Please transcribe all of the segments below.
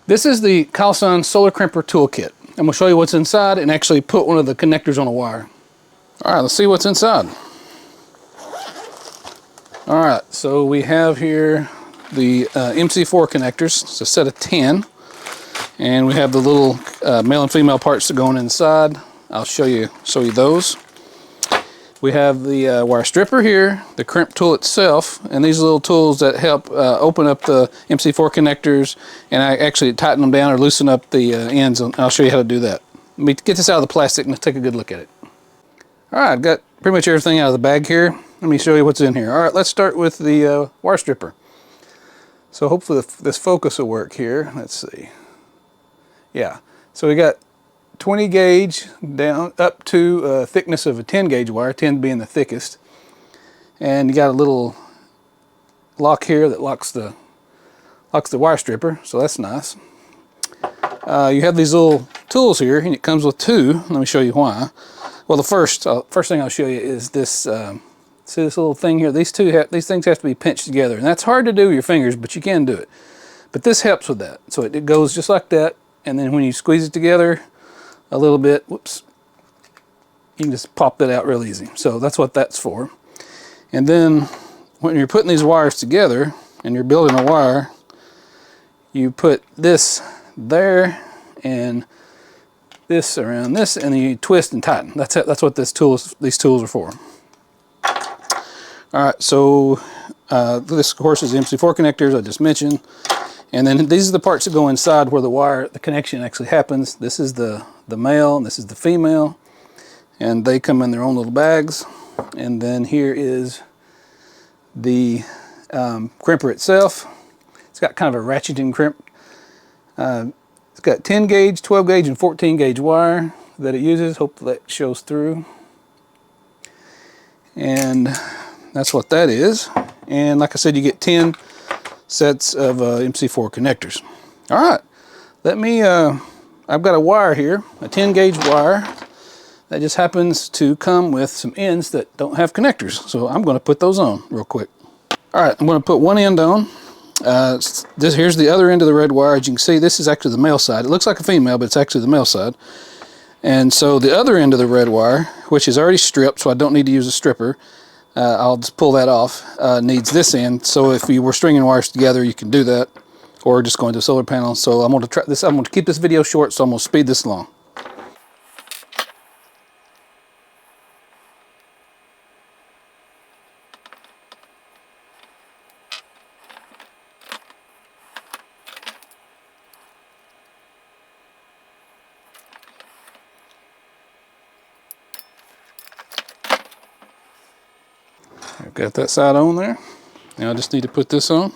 This is the Callsun Solar Crimper toolkit. I'm going to show you what's inside and actually put one of the connectors on a wire. Alright, let's see what's inside. Alright, so we have here the MC4 connectors. It's a set of 10. And we have the little male and female parts that go on inside. I'll show you those. We have the wire stripper here, the crimp tool itself, and these little tools that help open up the MC4 connectors and I actually tighten them down or loosen up the ends. And I'll show you how to do that. Let me get this out of the plastic and let's take a good look at it. Alright, I've got pretty much everything out of the bag here. Let me show you what's in here. Alright, let's start with the wire stripper. So hopefully this focus will work here. Let's see. Yeah, so we got 20 gauge down up to a thickness of a 10 gauge wire, 10 being the thickest. And you got a little lock here that locks the wire stripper, so that's nice. You have these little tools here, and it comes with two. Let me show you why. Well, the first thing I'll show you is this. See this little thing here? These things have to be pinched together, and that's hard to do with your fingers, but you can do it. But this helps with that. So it goes just like that, and then when you squeeze it together a little bit, whoops, you can just pop that out real easy. So that's what that's for. And then when you're putting these wires together and you're building a wire, you put this there and this around this, and then you twist and tighten. That's what these tools are for. All right, so this of course is the MC4 connectors I just mentioned, and then these are the parts that go inside where the connection actually happens. This is the male and this is the female, and they come in their own little bags. And then here is the crimper itself. It's got kind of a ratcheting crimp. It's got 10 gauge, 12 gauge, and 14 gauge wire that it uses. Hopefully that shows through. And that's what that is. And like I said, you get 10 sets of MC4 connectors. All right, let me, I've got a wire here, a 10 gauge wire that just happens to come with some ends that don't have connectors. So I'm going to put those on real quick. All right, I'm going to put one end on. Here's the other end of the red wire. As you can see, this is actually the male side. It looks like a female, but it's actually the male side. And so the other end of the red wire, which is already stripped, so I don't need to use a stripper, I'll just pull that off, needs this end. So if you were stringing wires together, you can do that, or just go into a solar panel. So I'm going to try this. I'm going to keep this video short, so I'm going to speed this along. I've got that side on there. Now I just need to put this on.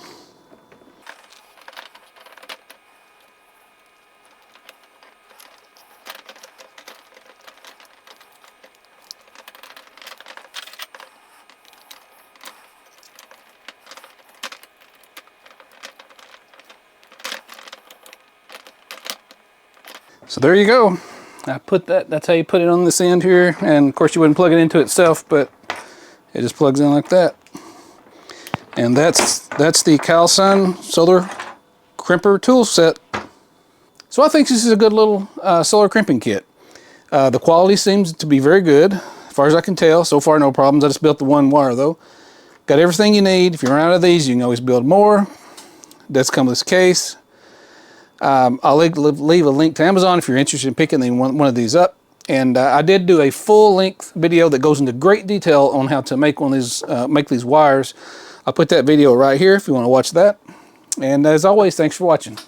So there you go. I put that's how you put it on this end here. And of course you wouldn't plug it into itself, but it just plugs in like that. And that's the Callsun Solar Crimper tool set. So I think this is a good little solar crimping kit. The quality seems to be very good, as far as I can tell. So far, no problems. I just built the one wire though. Got everything you need. If you run out of these, you can always build more. That's come with this case. I'll leave a link to Amazon if you're interested in picking one of these up. And I did do a full-length video that goes into great detail on how to make one of these, make these wires. I'll put that video right here if you want to watch that. And as always, thanks for watching.